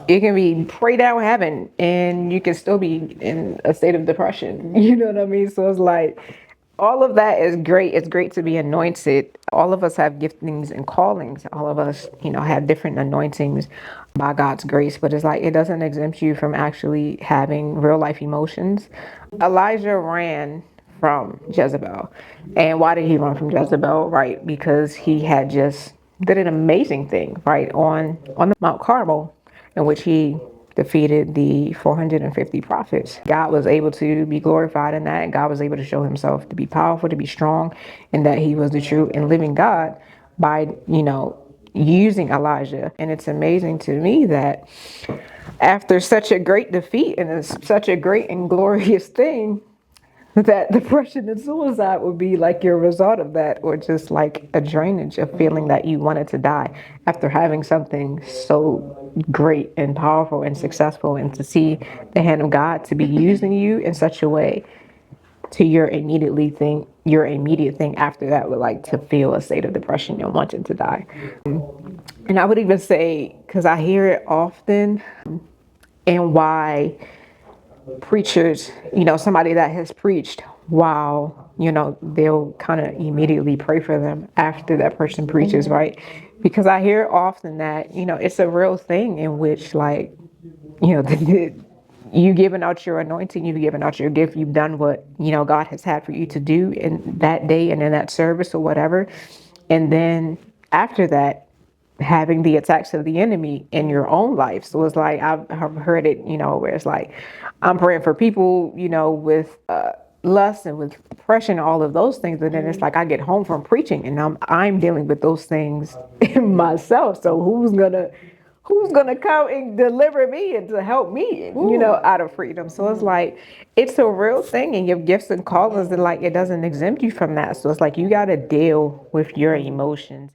It can be pray down heaven and you can still be in a state of depression. You know what I mean? So it's like all of that is great. It's great to be anointed. All of us have giftings and callings. All of us, have different anointings by God's grace, but it's like it doesn't exempt you from actually having real life emotions. Elijah ran from Jezebel. And why did he run from Jezebel? Right? Because he had just did an amazing thing, right, on the Mount Carmel, in which he defeated the 450 prophets. God was able to be glorified in that, and God was able to show himself to be powerful, to be strong, and that he was the true and living God by, using Elijah. And it's amazing to me that after such a great defeat and it's such a great and glorious thing, that depression and suicide would be like your result of that, or just like a drainage of feeling that you wanted to die after having something so great and powerful and successful, and to see the hand of God to be using you in such a way to your immediate thing after that would like to feel a state of depression and wanting to die. And I would even say, because I hear it often, and why preachers, somebody that has preached, while, they'll kind of immediately pray for them after that person preaches, right? Because I hear often that, it's a real thing in which, like, you giving out your anointing, you've given out your gift, you've done what, God has had for you to do in that day and in that service or whatever. And then after that, having the attacks of the enemy in your own life. So it's like I've heard it, where it's like I'm praying for people, with lust and with depression, all of those things. But then it's like I get home from preaching and I'm dealing with those things in myself. So who's gonna come and deliver me and to help me, out of freedom? So it's like it's a real thing, and your gifts and callings, and like it doesn't exempt you from that. So it's like you got to deal with your emotions.